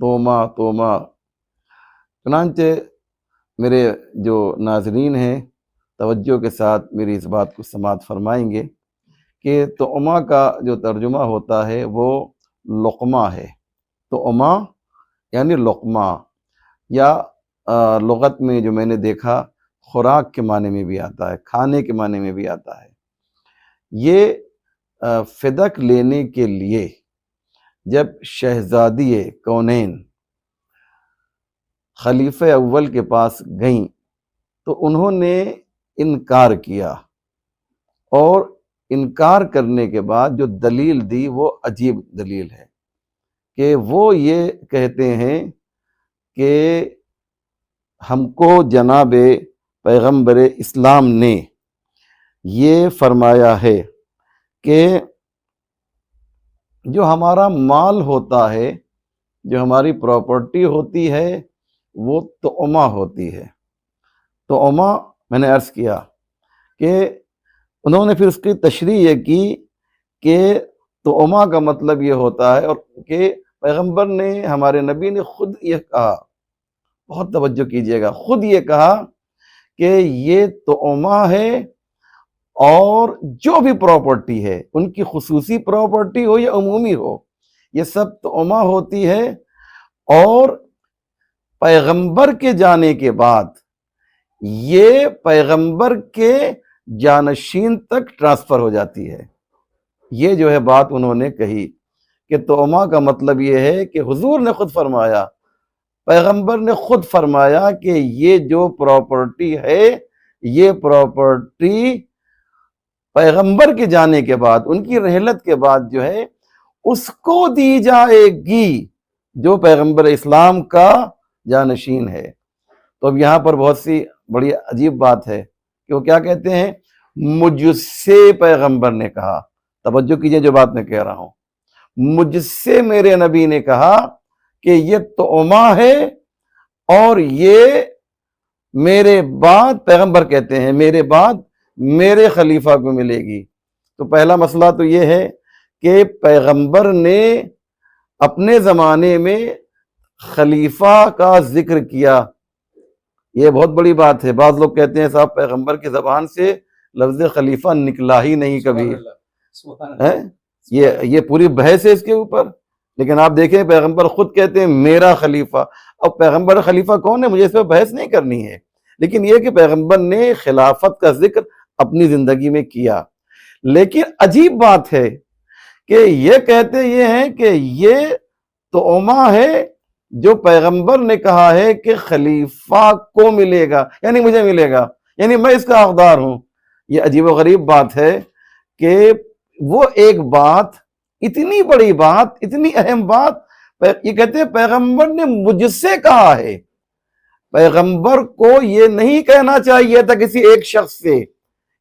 توما. چنانچہ میرے جو ناظرین ہیں توجہ کے ساتھ میری اس بات کو سماعت فرمائیں گے کہ توما کا جو ترجمہ ہوتا ہے وہ لقمہ ہے. توما یعنی لقمہ، یا لغت میں جو میں نے دیکھا خوراک کے معنی میں بھی آتا ہے، کھانے کے معنی میں بھی آتا ہے. یہ فدق لینے کے لیے جب شہزادی کونین خلیفہ اول کے پاس گئیں تو انہوں نے انکار کیا، اور انکار کرنے کے بعد جو دلیل دی وہ عجیب دلیل ہے کہ وہ یہ کہتے ہیں کہ ہم کو جناب پیغمبر اسلام نے یہ فرمایا ہے کہ جو ہمارا مال ہوتا ہے، جو ہماری پراپرٹی ہوتی ہے، وہ توما ہوتی ہے. توما میں نے عرض کیا کہ انہوں نے پھر اس کی تشریح یہ کی کہ توما کا مطلب یہ ہوتا ہے، اور کہ پیغمبر نے، ہمارے نبی نے خود یہ کہا، بہت توجہ کیجئے گا، خود یہ کہا کہ یہ توما ہے، اور جو بھی پراپرٹی ہے، ان کی خصوصی پراپرٹی ہو یا عمومی ہو، یہ سب توما ہوتی ہے، اور پیغمبر کے جانے کے بعد یہ پیغمبر کے جانشین تک ٹرانسفر ہو جاتی ہے. یہ جو ہے بات انہوں نے کہی کہ توما کا مطلب یہ ہے کہ حضور نے خود فرمایا، پیغمبر نے خود فرمایا کہ یہ جو پراپرٹی ہے، یہ پراپرٹی پیغمبر کے جانے کے بعد، ان کی رحلت کے بعد جو ہے اس کو دی جائے گی جو پیغمبر اسلام کا جانشین ہے. تو اب یہاں پر بہت سی بڑی عجیب بات ہے کہ وہ کیا کہتے ہیں، مجھ سے پیغمبر نے کہا. توجہ کیجئے جو بات میں کہہ رہا ہوں، مجھ سے میرے نبی نے کہا کہ یہ توما ہے، اور یہ میرے بعد، پیغمبر کہتے ہیں میرے بعد میرے خلیفہ کو ملے گی. تو پہلا مسئلہ تو یہ ہے کہ پیغمبر نے اپنے زمانے میں خلیفہ کا ذکر کیا. یہ بہت بڑی بات ہے. بعض لوگ کہتے ہیں صاحب پیغمبر کی زبان سے لفظ خلیفہ نکلا ہی نہیں کبھی، یہ پوری بحث ہے اس کے اوپر. لیکن آپ دیکھیں پیغمبر خود کہتے ہیں میرا خلیفہ. اب پیغمبر خلیفہ کون ہے، مجھے اس پہ بحث نہیں کرنی ہے، لیکن یہ کہ پیغمبر نے خلافت کا ذکر اپنی زندگی میں کیا. لیکن عجیب بات ہے کہ یہ کہتے یہ ہیں کہ یہ توما ہے جو پیغمبر نے کہا ہے کہ خلیفہ کو ملے گا، یعنی مجھے ملے گا، یعنی میں اس کا حقدار ہوں. یہ عجیب و غریب بات ہے کہ وہ ایک بات، اتنی بڑی بات، اتنی اہم بات، یہ کہتے ہیں پیغمبر نے مجھ سے کہا ہے. پیغمبر کو یہ نہیں کہنا چاہیے تھا کسی ایک شخص سے.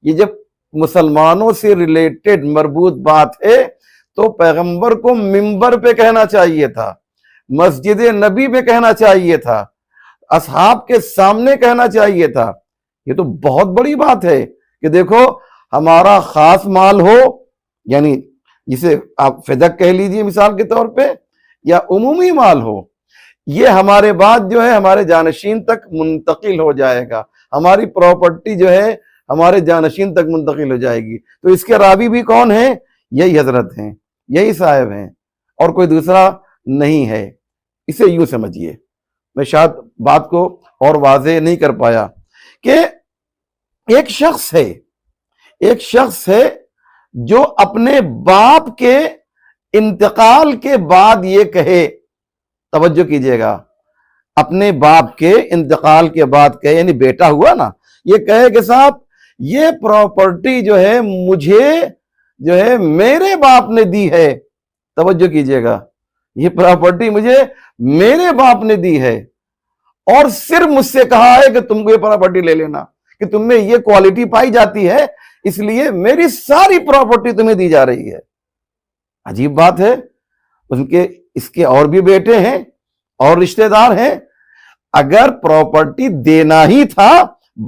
یہ جب مسلمانوں سے ریلیٹڈ مربوط بات ہے تو پیغمبر کو منبر پہ کہنا چاہیے تھا، مسجد نبی پہ کہنا چاہیے تھا، اصحاب کے سامنے کہنا چاہیے تھا. یہ تو بہت بڑی بات ہے کہ دیکھو ہمارا خاص مال ہو، یعنی جسے آپ فدق کہہ لیجئے مثال کے طور پہ، یا عمومی مال ہو، یہ ہمارے بعد جو ہے ہمارے جانشین تک منتقل ہو جائے گا. ہماری پراپرٹی جو ہے ہمارے جانشین تک منتقل ہو جائے گی. تو اس کے راوی بھی کون ہیں؟ یہی حضرت ہیں، یہی صاحب ہیں، اور کوئی دوسرا نہیں ہے. اسے یوں سمجھیے، میں شاید بات کو اور واضح نہیں کر پایا، کہ ایک شخص ہے جو اپنے باپ کے انتقال کے بعد یہ کہے، توجہ کیجئے گا، اپنے باپ کے انتقال کے بعد کہے، یعنی بیٹا ہوا نا، یہ کہے کہ صاحب یہ پراپرٹی جو ہے مجھے جو ہے میرے باپ نے دی ہے. توجہ کیجئے گا، یہ پراپرٹی مجھے میرے باپ نے دی ہے، اور صرف مجھ سے کہا ہے کہ تم کو یہ پراپرٹی لے لینا، کہ تم میں یہ کوالٹی پائی جاتی ہے، اس لیے میری ساری پراپرٹی تمہیں دی جا رہی ہے. عجیب بات ہے. اس کے اور بھی بیٹے ہیں اور رشتہ دار ہیں. اگر پراپرٹی دینا ہی تھا،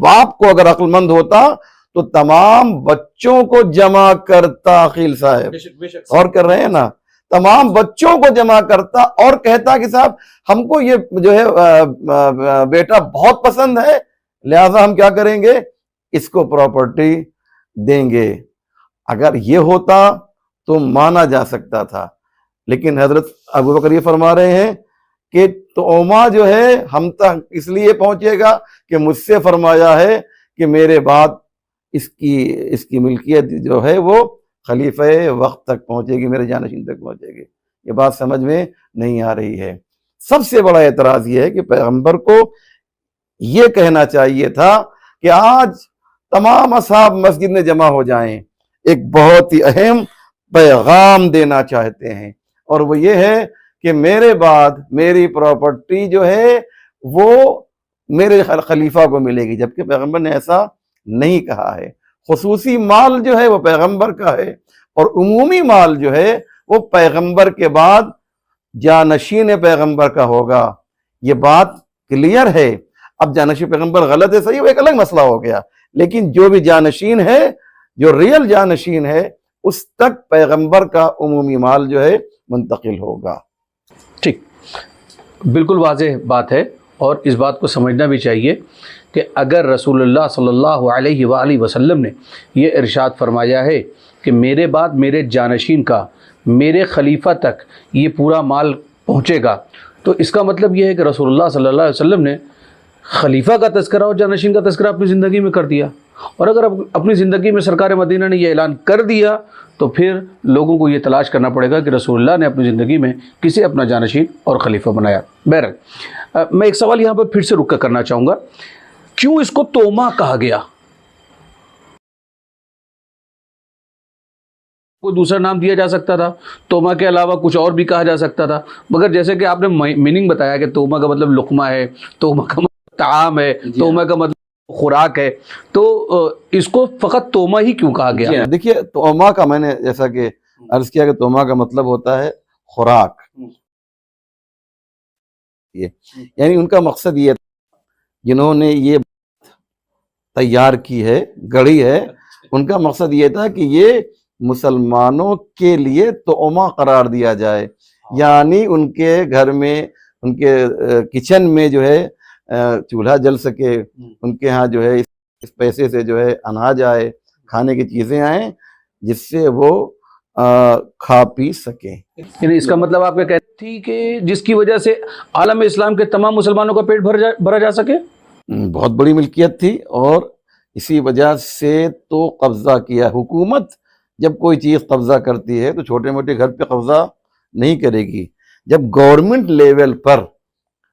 باپ کو اگر عقل مند ہوتا تو تمام بچوں کو جمع کرتا. عقیل صاحب اور کر رہے ہیں نا، تمام بچوں کو جمع کرتا اور کہتا کہ صاحب ہم کو یہ جو ہے بیٹا بہت پسند ہے، لہذا ہم کیا کریں گے، اس کو پراپرٹی دیں گے۔ اگر یہ ہوتا تو مانا جا سکتا تھا، لیکن حضرت ابوبکر یہ فرما رہے ہیں کہ توما جو ہے ہم تک اس لیے پہنچے گا کہ مجھ سے فرمایا ہے کہ میرے بعد اس کی ملکیت جو ہے وہ خلیفہ وقت تک پہنچے گی، میرے جانشین تک پہنچے گی۔ یہ بات سمجھ میں نہیں آ رہی ہے۔ سب سے بڑا اعتراض یہ ہے کہ پیغمبر کو یہ کہنا چاہیے تھا کہ آج تمام اصحاب مسجد میں جمع ہو جائیں، ایک بہت ہی اہم پیغام دینا چاہتے ہیں، اور وہ یہ ہے کہ میرے بعد میری پراپرٹی جو ہے وہ میرے خلیفہ کو ملے گی، جبکہ پیغمبر نے ایسا نہیں کہا ہے۔ خصوصی مال جو ہے وہ پیغمبر کا ہے، اور عمومی مال جو ہے وہ پیغمبر کے بعد جانشین پیغمبر کا ہوگا۔ یہ بات کلیئر ہے۔ اب جانشین پیغمبر غلط ہے صحیح، وہ ایک الگ مسئلہ ہو گیا، لیکن جو بھی جانشین ہے، جو ریل جانشین ہے، اس تک پیغمبر کا عمومی مال جو ہے منتقل ہوگا۔ ٹھیک، بالکل واضح بات ہے، اور اس بات کو سمجھنا بھی چاہیے کہ اگر رسول اللہ صلی اللہ علیہ وآلہ وسلم نے یہ ارشاد فرمایا ہے کہ میرے بعد میرے جانشین کا، میرے خلیفہ تک یہ پورا مال پہنچے گا، تو اس کا مطلب یہ ہے کہ رسول اللہ صلی اللہ علیہ وسلم نے خلیفہ کا تذکرہ اور جانشین کا تذکرہ اپنی زندگی میں کر دیا، اور اگر اپنی زندگی میں سرکار مدینہ نے یہ اعلان کر دیا تو پھر لوگوں کو یہ تلاش کرنا پڑے گا کہ رسول اللہ نے اپنی زندگی میں کسے اپنا جانشین اور خلیفہ بنایا۔ بہرحال میں ایک سوال یہاں پر پھر سے رک کر کرنا چاہوں گا، کیوں اس کو توما کہا گیا؟ کوئی دوسرا نام دیا جا سکتا تھا، توما کے علاوہ کچھ اور بھی کہا جا سکتا تھا، مگر جیسے کہ آپ نے میننگ بتایا کہ توما کا مطلب لقمہ ہے، توما کا مطلب طعام ہے، توما کا مطلب خوراک ہے، تو اس کو فقط توما ہی کیوں کہا گیا؟ دیکھیے توما کا میں نے جیسا کہ عرض کیا کہ توما کا مطلب ہوتا ہے خوراک، یعنی ان کا مقصد یہ جنہوں نے یہ تیار کی ہے، گڑھی ہے، ان کا مقصد یہ تھا کہ یہ مسلمانوں کے لیے توما قرار دیا جائے، یعنی ان کے گھر میں، ان کے کچن میں جو ہے چولہا جل سکے، ان کے ہاں جو ہے اس پیسے سے جو ہے اناج آئے، کھانے کی چیزیں آئیں جس سے وہ کھا پی سکیں۔ یعنی اس کا مطلب آپ یہ کہتے تھی کہ جس کی وجہ سے عالم اسلام کے تمام مسلمانوں کا پیٹ بھرا جا سکے؟ بہت بڑی ملکیت تھی، اور اسی وجہ سے تو قبضہ کیا۔ حکومت جب کوئی چیز قبضہ کرتی ہے تو چھوٹے موٹے گھر پہ قبضہ نہیں کرے گی، جب گورنمنٹ لیول پر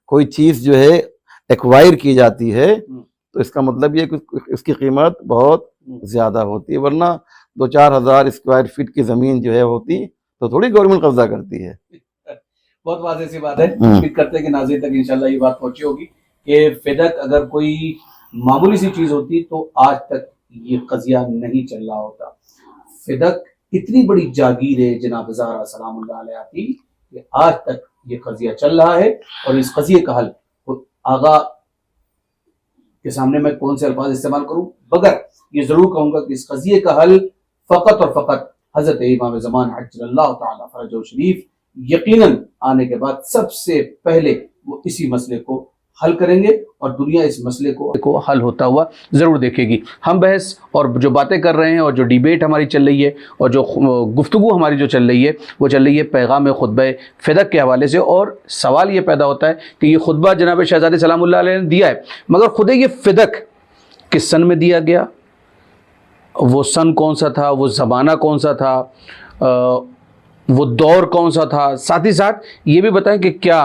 کوئی چیز جو ہے ایکوائر کی جاتی ہے تو اس کا مطلب یہ کہ اس کی قیمت بہت زیادہ ہوتی ہے، ورنہ 2-4 ہزار اسکوائر فٹ کی زمین جو ہے ہوتی تو تھوڑی گورنمنٹ قبضہ کرتی ہے۔ بہت واضح سی بات ہے، امید کرتے ہیں کہ ناظرین تک انشاءاللہ یہ بات پہنچی ہوگی کہ فدق اگر کوئی معمولی سی چیز ہوتی تو آج تک یہ قضیہ نہیں چل رہا ہوتا۔ فدق اتنی بڑی جاگیر ہے جناب زہرا سلام اللہ علیہ کی کہ آج تک یہ قضیہ چل رہا ہے، اور اس قضیے کا حل آغا کے سامنے میں کون سے الفاظ استعمال کروں، مگر یہ ضرور کہوں گا کہ اس قضیے کا حل فقط اور فقط حضرت امام زمان عجل اللہ تعالی فرجہ شریف یقیناً آنے کے بعد سب سے پہلے وہ اسی مسئلے کو حل کریں گے، اور دنیا اس مسئلے کو حل ہوتا ہوا ضرور دیکھے گی۔ ہم بحث اور جو باتیں کر رہے ہیں اور جو ڈیبیٹ ہماری چل رہی ہے اور جو گفتگو ہماری جو چل رہی ہے وہ چل رہی ہے پیغام خطبہ فدق کے حوالے سے، اور سوال یہ پیدا ہوتا ہے کہ یہ خطبہ جناب شہزادے سلام اللہ علیہ نے دیا ہے، مگر خود یہ فدق کس سن میں دیا گیا، وہ سن کون سا تھا، وہ زمانہ کون سا تھا، وہ دور کون سا تھا، ساتھ ہی ساتھ یہ بھی بتائیں کہ کیا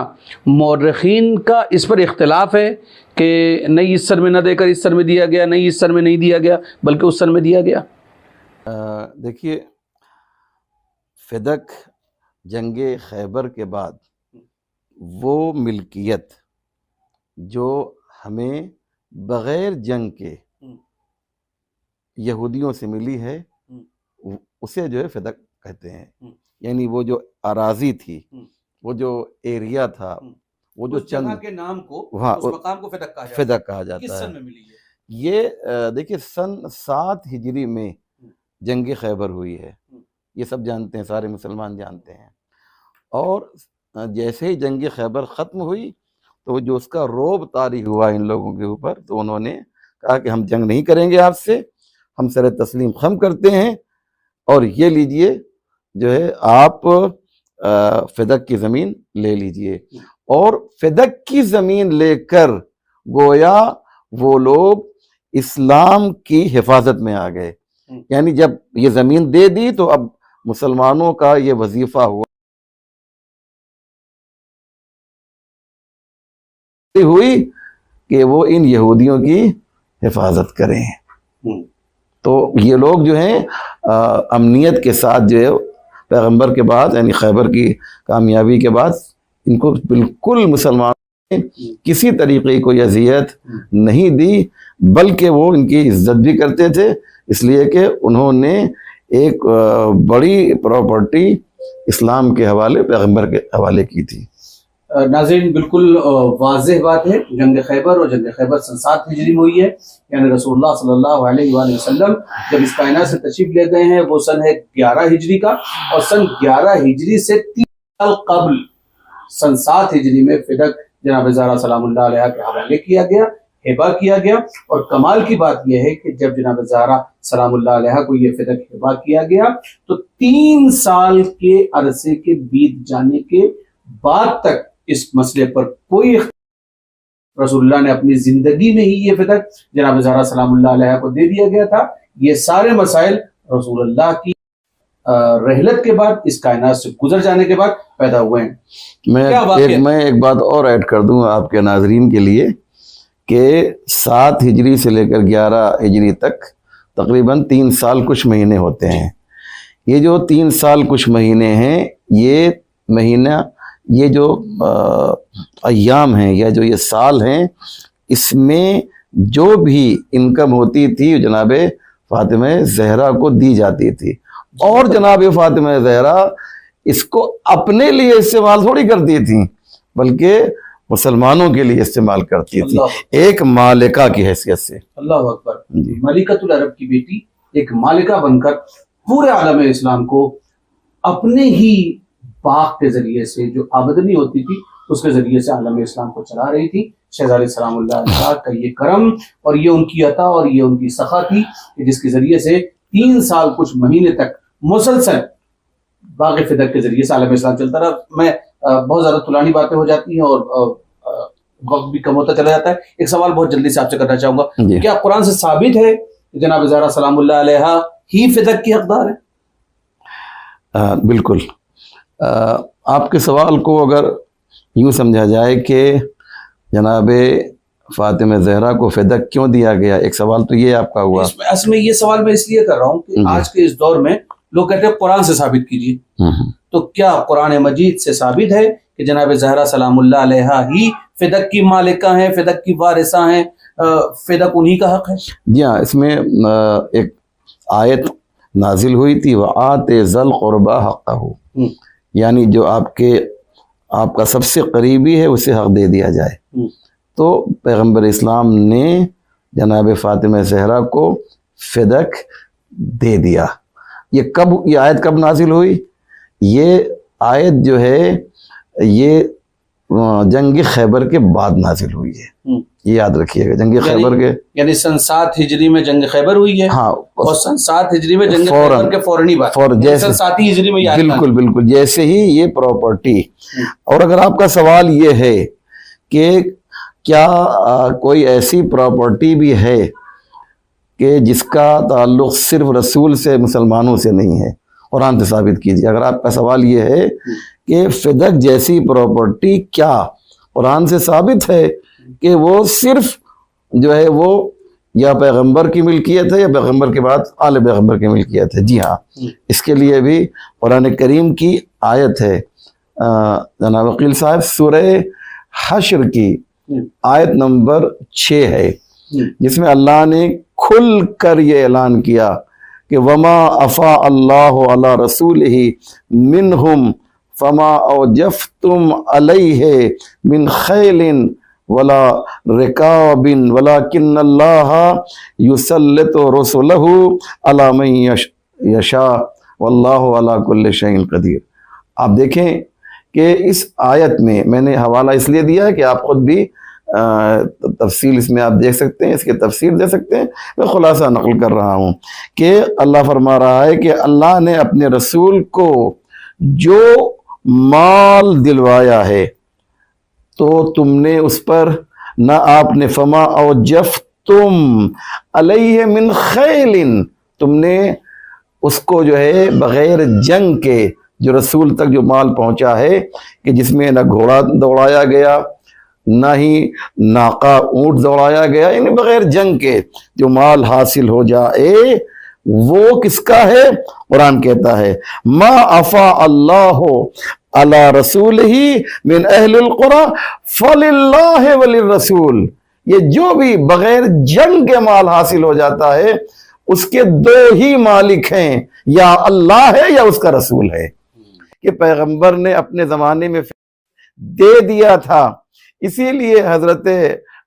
مورخین کا اس پر اختلاف ہے کہ نہیں اس سن میں نہ دے کر اس سن میں دیا گیا، نہیں اس سن میں نہیں دیا گیا بلکہ اس سن میں دیا گیا؟ دیکھیے فدق جنگ خیبر کے بعد وہ ملکیت جو ہمیں بغیر جنگ کے یہودیوں سے ملی ہے اسے جو ہے فدق کہتے ہیں، یعنی وہ جو اراضی تھی، وہ جو ایریا تھا، وہ جو چند کے نام کو، اس مقام کو فدق کہا جاتا ہے۔ یہ دیکھیے سن 7 ہجری میں جنگ خیبر ہوئی ہے، یہ سب جانتے ہیں، سارے مسلمان جانتے ہیں۔ اور جیسے ہی جنگ خیبر ختم ہوئی تو جو اس کا رعب طاری ہوا ان لوگوں کے اوپر، تو انہوں نے کہا کہ ہم جنگ نہیں کریں گے آپ سے، ہم سر تسلیم خم کرتے ہیں، اور یہ لیجئے جو ہے آپ فدق کی زمین لے لیجئے۔ اور فدق کی زمین لے کر گویا وہ لوگ اسلام کی حفاظت میں آ گئے، یعنی جب یہ زمین دے دی تو اب مسلمانوں کا یہ وظیفہ ہوا ہوئی کہ وہ ان یہودیوں کی حفاظت کریں۔ تو یہ لوگ جو ہیں امنیت کے ساتھ جو ہے پیغمبر کے بعد، یعنی خیبر کی کامیابی کے بعد، ان کو بالکل مسلمانوں نے کسی طریقے کی کوئی اذیت نہیں دی، بلکہ وہ ان کی عزت بھی کرتے تھے، اس لیے کہ انہوں نے ایک بڑی پراپرٹی اسلام کے حوالے، پیغمبر کے حوالے کی تھی۔ ناظرین، بالکل واضح بات ہے، جنگ خیبر اور جنگ خیبر سن 7 ہجری میں ہوئی ہے، یعنی رسول اللہ صلی اللہ علیہ وآلہ وسلم جب اس کائنات سے تشریف لے گئے ہیں وہ سن ہے 11 ہجری کا، اور سن 11 ہجری سے 3 سال قبل سن 7 ہجری میں فدق جناب زہرا سلام اللہ علیہ کے حوالے کیا گیا، ہبہ کیا گیا۔ اور کمال کی بات یہ ہے کہ جب جناب زہرا سلام اللہ علیہ کو یہ فدق ہبہ کیا گیا تو 3 سال کے عرصے کے بیت جانے کے بعد تک اس مسئلے پر کوئی رسول اللہ نے اپنی زندگی میں ہی یہ فدق جناب زہرا سلام اللہ علیہ کو دے دیا گیا تھا۔ یہ سارے مسائل رسول اللہ کی رحلت کے بعد، اس کائنات سے گزر جانے کے بعد پیدا ہوئے ہیں۔ میں ایک بات اور ایڈ کر دوں آپ کے ناظرین کے لیے کہ 7 ہجری سے لے کر 11 ہجری تک تقریباً 3 سال کچھ مہینے ہوتے ہیں۔ یہ جو 3 سال کچھ مہینے ہیں، یہ مہینہ، یہ جو ایام ہیں یا جو یہ سال ہیں، اس میں جو بھی انکم ہوتی تھی جناب فاطمہ زہرا کو دی جاتی تھی، اور جناب فاطمہ زہرا اس کو اپنے لیے استعمال تھوڑی کرتی تھیں، بلکہ مسلمانوں کے لیے استعمال کرتی تھی، ایک مالکہ کی حیثیت سے۔ اللہ اکبر۔ ملکۃ العرب کی بیٹی ایک مالکہ بن کر پورے عالم اسلام کو اپنے ہی باغ کے ذریعے سے، جو آمدنی ہوتی تھی اس کے ذریعے سے عالم اسلام کو چلا رہی تھی۔ شہزادی سلام اللہ علیہ کا یہ کرم اور یہ ان کی عطا اور یہ ان کی سخا تھی کہ جس کے ذریعے سے 3 سال کچھ مہینے تک مسلسل باغ فدق کے ذریعے سے عالم اسلام چلتا رہا۔ میں بہت زیادہ طولانی باتیں ہو جاتی ہیں اور وقت بھی کم ہوتا چلا جاتا ہے، ایک سوال بہت جلدی سے آپ سے کرنا چاہوں گا، کیا قرآن سے ثابت ہے کہ جناب زہرا سلام اللہ علیہ ہی فدق کی حقدار ہے؟ بالکل۔ آپ کے سوال کو اگر یوں سمجھا جائے کہ جناب فاطمہ زہرا کو فدق کیوں دیا گیا، ایک سوال تو یہ آپ کا ہوا۔ اصل میں یہ سوال میں اس لیے کر رہا ہوں کہ آج کے اس دور میں لوگ کہتے ہیں قرآن سے ثابت کیجیے، تو کیا قرآن مجید سے ثابت ہے کہ جناب زہرا سلام اللہ علیہ ہی فدق کی مالکہ ہیں، فدق کی وارثہ ہیں، فدق انہی کا حق ہے؟ جی ہاں، اس میں ایک آیت نازل ہوئی تھی، وَآتِ ذَا الْقُرْبَى حَقَّهُ، یعنی جو آپ کا سب سے قریبی ہے اسے حق دے دیا جائے۔ تو پیغمبر اسلام نے جناب فاطمہ زہرا کو فدق دے دیا۔ یہ آیت کب نازل ہوئی؟ یہ آیت جو ہے یہ جنگ خیبر کے بعد نازل ہوئی ہے، یہ یاد رکھیے گا۔ جنگ خیبر کے یعنی سن 7 ہجری میں جنگ خیبر ہوئی ہے، ہاں، اور سن 7 ہجری میں جنگ خیبر کے فوراً بعد سن 7 ہجری میں، بالکل بالکل جیسے ہی یہ پراپرٹی۔ اور اگر آپ کا سوال یہ ہے کہ کیا کوئی ایسی پراپرٹی بھی ہے کہ جس کا تعلق صرف رسول سے، مسلمانوں سے نہیں ہے، قرآن سے ثابت کیجیے۔ اگر آپ کا سوال یہ ہے کہ فدق جیسی پراپرٹی کیا قرآن سے ثابت ہے کہ وہ صرف جو ہے وہ یا پیغمبر کی ملکیت ہے یا پیغمبر کے بعد آل پیغمبر کی ملکیت ہے؟ جی ہاں، اس کے لیے بھی قرآن کریم کی آیت ہے، جناب وکیل صاحب سورہ حشر کی آیت نمبر 6 ہے، جس میں اللہ نے کھل کر یہ اعلان کیا کہ وما افا اللہ علی رسولہ منہم فما اوجفتم علیہ من خیل ولا رکاب ولکن اللہ یسلط رسلہ علی من یشاء واللہ علی کل شیء قدیر۔ آپ دیکھیں کہ اس آیت میں نے حوالہ اس لیے دیا ہے کہ آپ خود بھی تفصیل اس میں آپ دیکھ سکتے ہیں، اس کی تفسیر دے سکتے ہیں، میں خلاصہ نقل کر رہا ہوں کہ اللہ فرما رہا ہے کہ اللہ نے اپنے رسول کو جو مال دلوایا ہے تو تم نے اس پر نہ آپ نے فما اوجفتم علیہ من خیل، تم نے اس کو جو ہے بغیر جنگ کے جو رسول تک جو مال پہنچا ہے کہ جس میں نہ گھوڑا دوڑایا گیا نہ ہی ناقہ اونٹ دوڑایا گیا، یعنی بغیر جنگ کے جو مال حاصل ہو جائے وہ کس کا ہے؟ قرآن کہتا ہے ما افا اللہ علی رسول ہی من اہل القرى فللہ وللرسول، یہ جو بھی بغیر جنگ کے مال حاصل ہو جاتا ہے اس کے دو ہی مالک ہیں، یا اللہ ہے یا اس کا رسول ہے، کہ پیغمبر نے اپنے زمانے میں دے دیا تھا۔ اسی لیے حضرت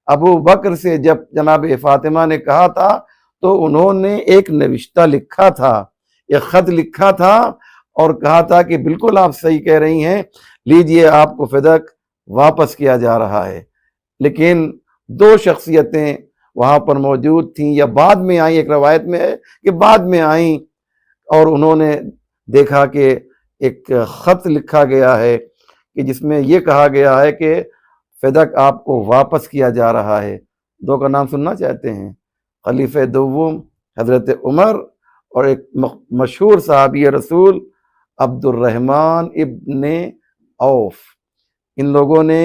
ابو بکر سے جب جناب فاطمہ نے کہا تھا تو انہوں نے ایک نوشتہ لکھا تھا، ایک خط لکھا تھا اور کہا تھا کہ بالکل آپ صحیح کہہ رہی ہیں، لیجئے آپ کو فدق واپس کیا جا رہا ہے۔ لیکن دو شخصیتیں وہاں پر موجود تھیں یا بعد میں آئیں، ایک روایت میں ہے کہ بعد میں آئیں اور انہوں نے دیکھا کہ ایک خط لکھا گیا ہے کہ جس میں یہ کہا گیا ہے کہ فدق آپ کو واپس کیا جا رہا ہے۔ دو کا نام سننا چاہتے ہیں؟ خلیفہ دوم حضرت عمر اور ایک مشہور صحابی رسول عبد الرحمن ابن عوف۔ ان لوگوں نے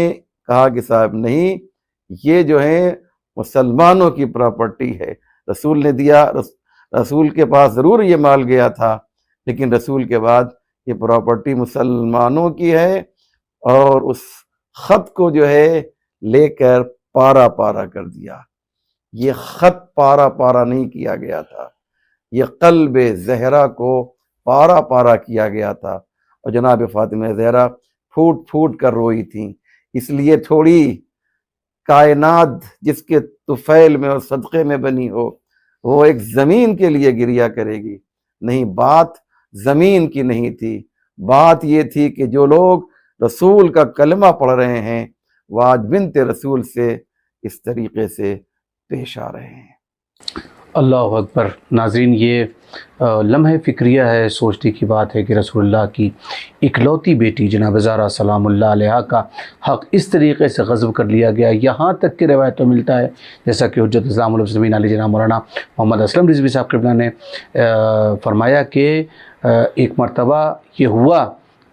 کہا کہ صاحب نہیں، یہ جو ہے مسلمانوں کی پراپرٹی ہے، رسول نے دیا، رسول کے پاس ضرور یہ مال گیا تھا لیکن رسول کے بعد یہ پراپرٹی مسلمانوں کی ہے، اور اس خط کو جو ہے لے کر پارا پارا کر دیا۔ یہ خط پارا پارا نہیں کیا گیا تھا، یہ قلب زہرا کو پارا پارا کیا گیا تھا، اور جناب فاطمہ زہرا پھوٹ پھوٹ کر روئی تھیں۔ اس لیے تھوڑی کائنات جس کے طفیل میں اور صدقے میں بنی ہو وہ ایک زمین کے لیے گریا کرے گی، نہیں، بات زمین کی نہیں تھی، بات یہ تھی کہ جو لوگ رسول کا کلمہ پڑھ رہے ہیں وہ آج بنت رسول سے اس طریقے سے پیش آ رہے ہیں۔ اللہ اکبر۔ ناظرین، یہ لمحہ فکریہ ہے، سوچنے کی بات ہے کہ رسول اللہ کی اکلوتی بیٹی جناب زہرا سلام اللہ علیہا کا حق اس طریقے سے غصب کر لیا گیا۔ یہاں تک کہ روایتوں ملتا ہے جیسا کہ حجت اسلام المسلمین علی جناب مولانا محمد اسلم رضوی صاحب قبلہ نے فرمایا کہ ایک مرتبہ یہ ہوا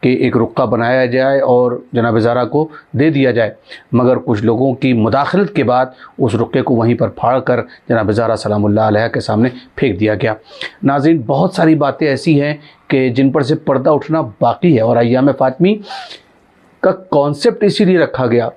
کہ ایک رقعہ بنایا جائے اور جناب زہرا کو دے دیا جائے، مگر کچھ لوگوں کی مداخلت کے بعد اس رقعے کو وہیں پر پھاڑ کر جناب زہرا سلام اللہ علیہ کے سامنے پھینک دیا گیا۔ ناظرین، بہت ساری باتیں ایسی ہیں کہ جن پر سے پردہ اٹھنا باقی ہے، اور ایام فاطمی کا کانسیپٹ اسی لیے رکھا گیا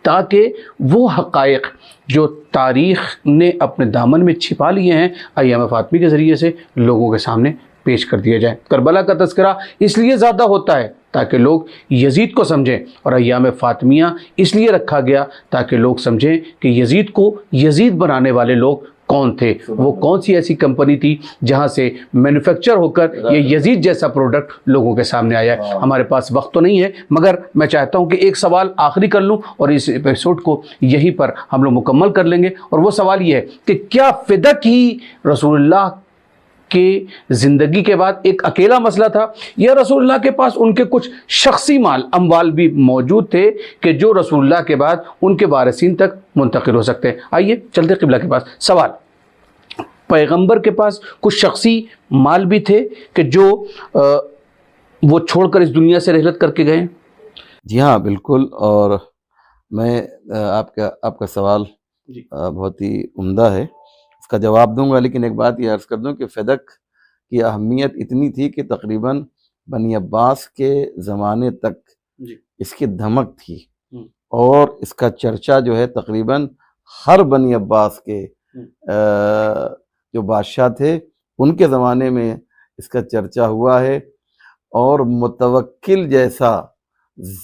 تاکہ وہ حقائق جو تاریخ نے اپنے دامن میں چھپا لیے ہیں ایام فاطمی کے ذریعے سے لوگوں کے سامنے پیش کر دیا جائے۔ کربلا کا تذکرہ اس لیے زیادہ ہوتا ہے تاکہ لوگ یزید کو سمجھیں، اور ایام فاطمیہ اس لیے رکھا گیا تاکہ لوگ سمجھیں کہ یزید کو یزید بنانے والے لوگ کون تھے، وہ کون سی ایسی کمپنی تھی جہاں سے مینوفیکچر ہو کر یہ یزید جیسا پروڈکٹ لوگوں کے سامنے آیا ہے۔ ہمارے پاس وقت تو نہیں ہے، مگر میں چاہتا ہوں کہ ایک سوال آخری کر لوں اور اس ایپیسوڈ کو یہیں پر ہم لوگ مکمل کر لیں گے، اور وہ سوال یہ ہے کہ کیا فدق ہی رسول اللہ کہ زندگی کے بعد ایک اکیلا مسئلہ تھا، یا رسول اللہ کے پاس ان کے کچھ شخصی اموال بھی موجود تھے کہ جو رسول اللہ کے بعد ان کے وارثین تک منتقل ہو سکتے ہیں؟ آئیے چلتے قبلہ کے پاس۔ سوال، پیغمبر کے پاس کچھ شخصی مال بھی تھے کہ جو وہ چھوڑ کر اس دنیا سے رحلت کر کے گئے؟ جی ہاں، بالکل، اور میں آپ کا سوال بہت ہی عمدہ ہے، اس کا جواب دوں گا، لیکن ایک بات یہ عرض کر دوں کہ فدق کی اہمیت اتنی تھی کہ تقریباً بنی عباس کے زمانے تک اس کی دھمک تھی، اور اس کا چرچا جو ہے تقریباً ہر بنی عباس کے جو بادشاہ تھے ان کے زمانے میں اس کا چرچا ہوا ہے، اور متوکل جیسا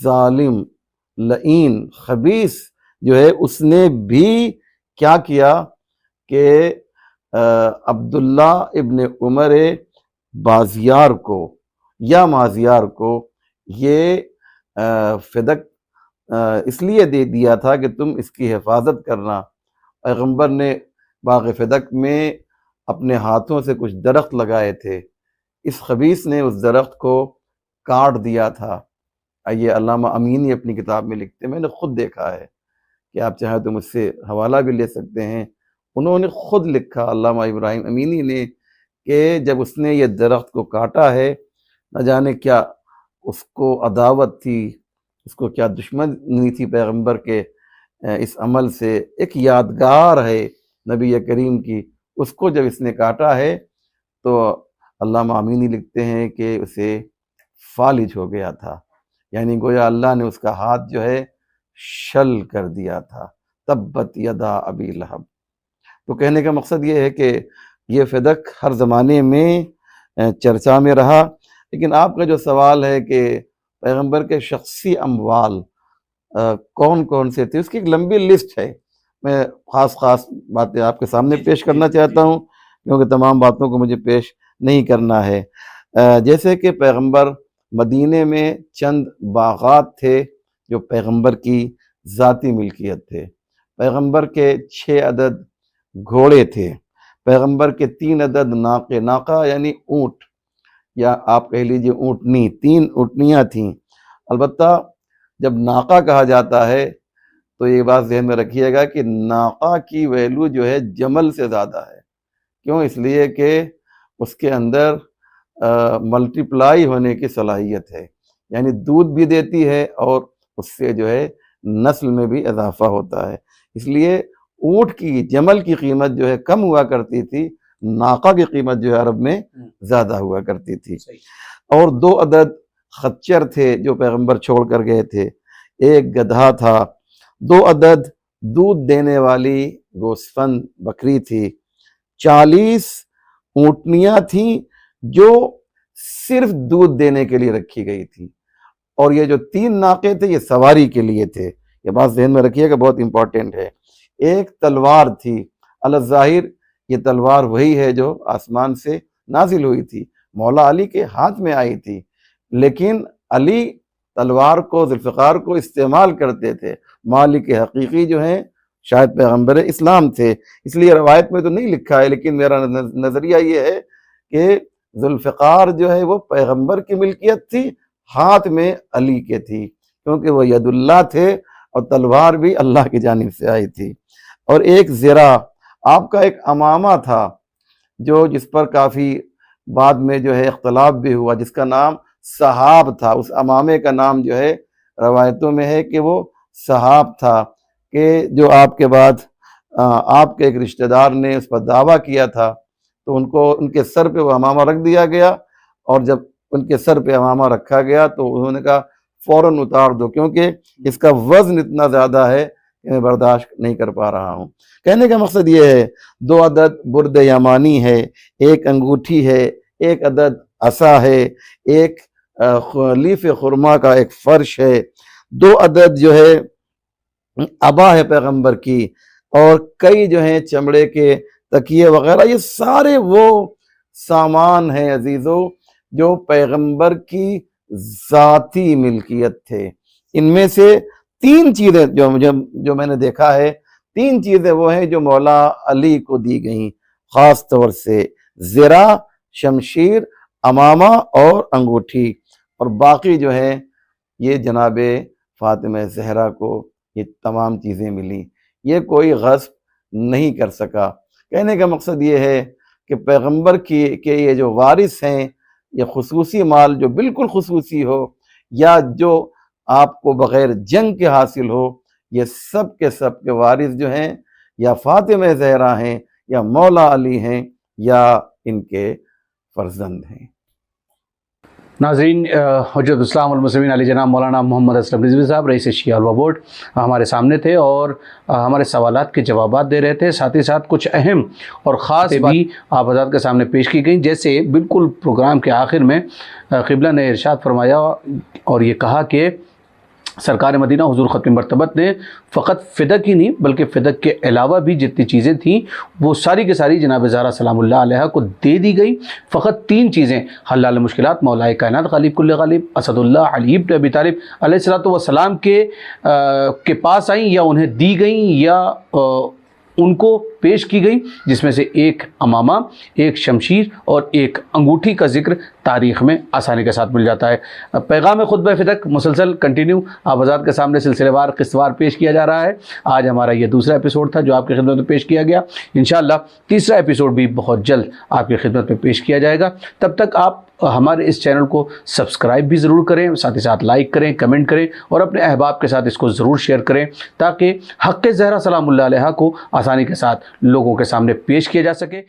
ظالم لعین خبیث جو ہے اس نے بھی کیا کیا کہ عبداللہ ابن عمر بازیار کو یا مازیار کو یہ فدق اس لیے دے دیا تھا کہ تم اس کی حفاظت کرنا۔ پیغمبر نے باغ فدق میں اپنے ہاتھوں سے کچھ درخت لگائے تھے، اس خبیث نے اس درخت کو کاٹ دیا تھا۔ یہ علامہ امینی اپنی کتاب میں لکھتے ہیں، میں نے خود دیکھا ہے، کہ آپ چاہیں تو مجھ سے حوالہ بھی لے سکتے ہیں۔ انہوں نے خود لکھا، علامہ ابراہیم امینی نے، کہ جب اس نے یہ درخت کو کاٹا ہے، نہ جانے کیا اس کو عداوت تھی، اس کو کیا دشمنی تھی پیغمبر کے اس عمل سے۔ ایک یادگار ہے نبی کریم کی، اس کو جب اس نے کاٹا ہے تو علامہ امینی لکھتے ہیں کہ اسے فالج ہو گیا تھا، یعنی گویا اللہ نے اس کا ہاتھ جو ہے شل کر دیا تھا۔ تبت یدا ابی لہب۔ تو کہنے کا مقصد یہ ہے کہ یہ فدق ہر زمانے میں چرچا میں رہا۔ لیکن آپ کا جو سوال ہے کہ پیغمبر کے شخصی اموال کون کون سے تھے، اس کی ایک لمبی لسٹ ہے۔ میں خاص باتیں آپ کے سامنے پیش کرنا چاہتا ہوں، کیونکہ تمام باتوں کو مجھے پیش نہیں کرنا ہے۔ جیسے کہ پیغمبر مدینے میں چند باغات تھے جو پیغمبر کی ذاتی ملکیت تھے۔ پیغمبر کے 6 عدد گھوڑے تھے، پیغمبر کے 3 عدد ناقے، ناقہ یعنی اونٹ، یا آپ کہہ لیجئے اونٹنی، 3 اونٹنیاں تھیں۔ البتہ جب ناقہ کہا جاتا ہے تو یہ بات ذہن میں رکھیے گا کہ ناقہ کی ویلیو جو ہے جمل سے زیادہ ہے۔ کیوں؟ اس لیے کہ اس کے اندر ملٹیپلائی ہونے کی صلاحیت ہے، یعنی دودھ بھی دیتی ہے اور اس سے جو ہے نسل میں بھی اضافہ ہوتا ہے۔ اس لیے اونٹ کی، جمل کی قیمت جو ہے کم ہوا کرتی تھی، ناقہ کی قیمت جو ہے عرب میں زیادہ ہوا کرتی تھی۔ اور 2 عدد خچر تھے جو پیغمبر چھوڑ کر گئے تھے، 1 گدھا تھا، 2 عدد دودھ دینے والی گوسفند بکری تھی، 40 اونٹنیاں تھیں جو صرف دودھ دینے کے لیے رکھی گئی تھی، اور یہ جو 3 ناقے تھے یہ سواری کے لیے تھے۔ یہ بات ذہن میں رکھیے گا، بہت امپورٹنٹ ہے۔ 1 تلوار تھی، الظاہر یہ تلوار وہی ہے جو آسمان سے نازل ہوئی تھی، مولا علی کے ہاتھ میں آئی تھی، لیکن علی تلوار کو، ذوالفقار کو استعمال کرتے تھے۔ مالک حقیقی جو ہیں شاید پیغمبر اسلام تھے، اس لیے روایت میں تو نہیں لکھا ہے، لیکن میرا نظریہ یہ ہے کہ ذوالفقار جو ہے وہ پیغمبر کی ملکیت تھی، ہاتھ میں علی کے تھی، کیونکہ وہ ید اللہ تھے، اور تلوار بھی اللہ کی جانب سے آئی تھی۔ اور 1 زرہ، آپ کا ایک امامہ تھا جو جس پر کافی بعد میں جو ہے اختلاف بھی ہوا، جس کا نام صحاب تھا۔ اس امامے کا نام جو ہے روایتوں میں ہے کہ وہ صحاب تھا، کہ جو آپ کے بعد آپ کے ایک رشتہ دار نے اس پر دعویٰ کیا تھا، تو ان کے سر پہ وہ امامہ رکھ دیا گیا، اور جب ان کے سر پہ امامہ رکھا گیا تو انہوں نے کہا فوراً اتار دو، کیونکہ اس کا وزن اتنا زیادہ ہے کہ میں برداشت نہیں کر پا رہا ہوں۔ کہنے کا مقصد یہ ہے 2 عدد برد یمانی ہے، 1 انگوٹھی ہے، 1 عدد عصا ہے، 1 لیف خرما کا ایک فرش ہے، 2 عدد جو ہے عبا ہے پیغمبر کی، اور کئی جو ہیں چمڑے کے تکیے وغیرہ۔ یہ سارے وہ سامان ہیں عزیزو جو پیغمبر کی ذاتی ملکیت تھے۔ ان میں سے 3 چیزیں جو میں نے دیکھا ہے، 3 چیزیں وہ ہیں جو مولا علی کو دی گئیں خاص طور سے: زرہ، شمشیر، امامہ اور انگوٹھی، اور باقی جو ہے یہ جناب فاطمہ زہرا کو یہ تمام چیزیں ملیں۔ یہ کوئی غصب نہیں کر سکا۔ کہنے کا مقصد یہ ہے کہ پیغمبر کے یہ جو وارث ہیں، یہ خصوصی مال جو بالکل خصوصی ہو، یا جو آپ کو بغیر جنگ کے حاصل ہو، یہ سب کے وارث جو ہیں یا فاطمہ زہرا ہیں، یا مولا علی ہیں، یا ان کے فرزند ہیں۔ ناظرین، حجت اسلام والمسلمین علی جناب مولانا محمد اسلم رضوی صاحب، رئیس شیعہ الوا بورڈ ہمارے سامنے تھے اور ہمارے سوالات کے جوابات دے رہے تھے، ساتھ ہی ساتھ کچھ اہم اور خاص بھی آپ حضرات کے سامنے پیش کی گئیں۔ جیسے بالکل پروگرام کے آخر میں قبلہ نے ارشاد فرمایا اور یہ کہا کہ سرکار مدینہ حضور ختم مرتبت نے فقط فدق ہی نہیں بلکہ فدق کے علاوہ بھی جتنی چیزیں تھیں وہ ساری کے ساری جناب زہرا سلام اللہ علیہ کو دے دی گئی. فقط 3 چیزیں حلال مشکلات مولا کائنات غالب کل غالب اسد اللہ علی بن ابی طالب علیہ السلام کے پاس آئیں یا انہیں دی گئیں یا ان کو پیش کی گئی، جس میں سے ایک امامہ، ایک شمشیر اور ایک انگوٹھی کا ذکر تاریخ میں آسانی کے ساتھ مل جاتا ہے. پیغام خطبہ فدق مسلسل کنٹینیو آپ حضرات کے سامنے سلسلے وار قسط وار پیش کیا جا رہا ہے. آج ہمارا یہ دوسرا ایپیسوڈ تھا جو آپ کی خدمت میں پیش کیا گیا. انشاءاللہ تیسرا ایپیسوڈ بھی بہت جلد آپ کی خدمت میں پیش کیا جائے گا. تب تک آپ ہمارے اس چینل کو سبسکرائب بھی ضرور کریں، ساتھ ہی ساتھ لائک کریں، کمنٹ کریں اور اپنے احباب کے ساتھ اس کو ضرور شیئر کریں تاکہ حق زہرا سلام اللہ علیہ کو آسانی کے ساتھ لوگوں کے سامنے پیش کیا جا سکے.